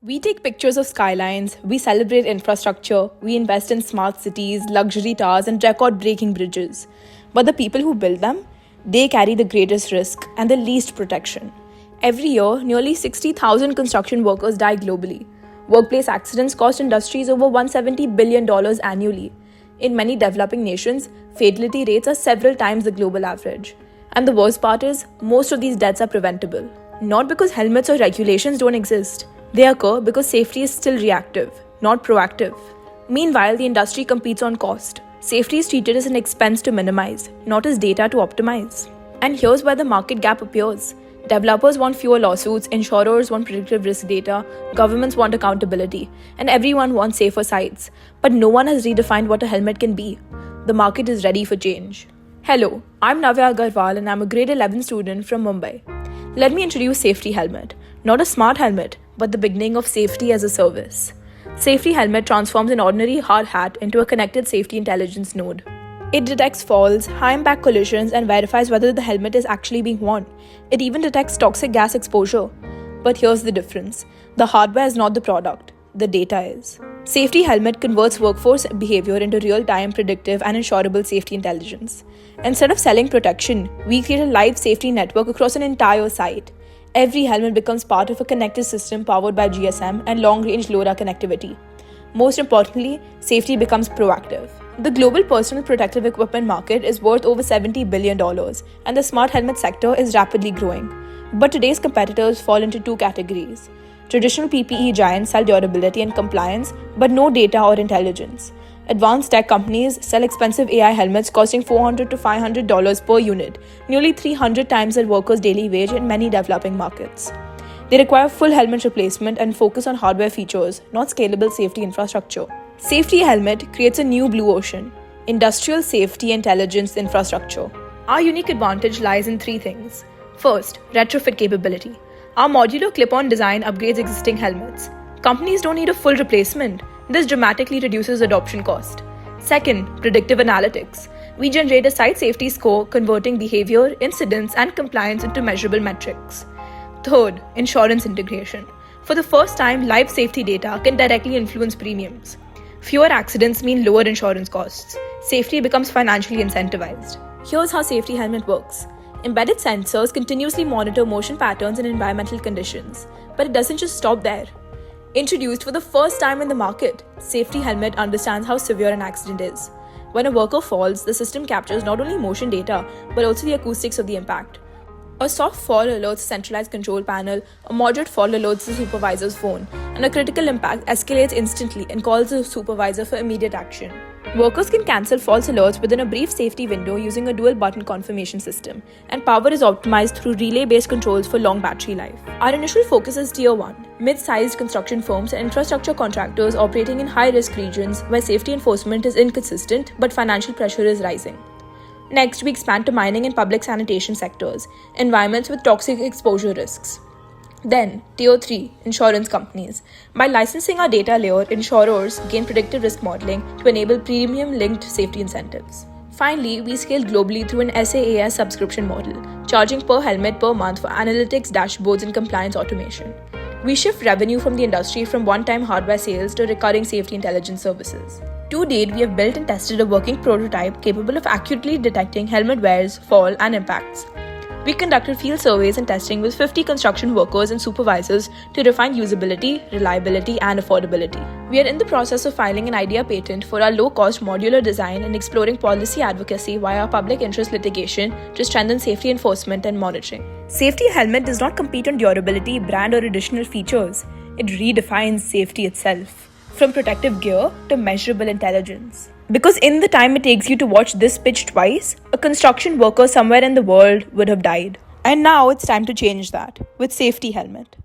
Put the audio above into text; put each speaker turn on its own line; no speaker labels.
We take pictures of skylines, we celebrate infrastructure, we invest in smart cities, luxury towers, and record breaking bridges. But the people who build them, they carry the greatest risk and the least protection. Every year, nearly 60,000 construction workers die globally. Workplace accidents cost industries over $170 billion annually. In many developing nations, fatality rates are several times the global average. And the worst part is, most of these deaths are preventable. Not because helmets or regulations don't exist. They occur because safety is still reactive, not proactive. Meanwhile, the industry competes on cost. Safety is treated as an expense to minimize, not as data to optimize. And here's where the market gap appears. Developers want fewer lawsuits, insurers want predictive risk data, governments want accountability, and everyone wants safer sites. But no one has redefined what a helmet can be. The market is ready for change. Hello, I'm Navya Agarwal and I'm a grade 11 student from Mumbai. Let me introduce Safety Helmet. Not a smart helmet, but the beginning of safety as a service. Safety Helmet transforms an ordinary hard hat into a connected safety intelligence node. It detects falls, high-impact collisions, and verifies whether the helmet is actually being worn. It even detects toxic gas exposure. But here's the difference. The hardware is not the product. The data is. Safety Helmet converts workforce behavior into real-time, predictive, and insurable safety intelligence. Instead of selling protection, we create a live safety network across an entire site. Every helmet becomes part of a connected system powered by GSM and long-range LoRa connectivity. Most importantly, safety becomes proactive. The global personal protective equipment market is worth over $70 billion, and the smart helmet sector is rapidly growing. But today's competitors fall into two categories. Traditional PPE giants sell durability and compliance, but no data or intelligence. Advanced tech companies sell expensive AI helmets costing $400 to $500 per unit, nearly 300 times their workers' daily wage in many developing markets. They require full helmet replacement and focus on hardware features, not scalable safety infrastructure. Safety Helmet creates a new blue ocean: industrial safety intelligence infrastructure. Our unique advantage lies in three things. First, retrofit capability. Our modular clip-on design upgrades existing helmets. Companies don't need a full replacement. This dramatically reduces adoption cost. Second, predictive analytics. We generate a site safety score converting behavior, incidents, and compliance into measurable metrics. Third, insurance integration. For the first time, live safety data can directly influence premiums. Fewer accidents mean lower insurance costs. Safety becomes financially incentivized. Here's how Safety Helmet works. Embedded sensors continuously monitor motion patterns and environmental conditions. But it doesn't just stop there. Introduced for the first time in the market, Safety Helmet understands how severe an accident is. When a worker falls, the system captures not only motion data, but also the acoustics of the impact. A soft fall alerts the centralized control panel, a moderate fall alerts the supervisor's phone, and a critical impact escalates instantly and calls the supervisor for immediate action. Workers can cancel false alerts within a brief safety window using a dual-button confirmation system, and power is optimized through relay-based controls for long battery life. Our initial focus is Tier 1, mid-sized construction firms and infrastructure contractors operating in high-risk regions where safety enforcement is inconsistent but financial pressure is rising. Next, we expand to mining and public sanitation sectors, environments with toxic exposure risks. Then, Tier 3, insurance companies. By licensing our data layer, insurers gain predictive risk modeling to enable premium-linked safety incentives. Finally, we scale globally through an SaaS subscription model, charging per helmet per month for analytics, dashboards, and compliance automation. We shift revenue from the industry from one-time hardware sales to recurring safety intelligence services. To date, we have built and tested a working prototype capable of accurately detecting helmet wears, fall, and impacts. We conducted field surveys and testing with 50 construction workers and supervisors to refine usability, reliability, and affordability. We are in the process of filing an IDEA patent for our low-cost modular design and exploring policy advocacy via public interest litigation to strengthen safety enforcement and monitoring. Safety Helmet does not compete on durability, brand, or additional features. It redefines safety itself, from protective gear to measurable intelligence. Because in the time it takes you to watch this pitch twice, a construction worker somewhere in the world would have died. And now it's time to change that with Safety Helmet.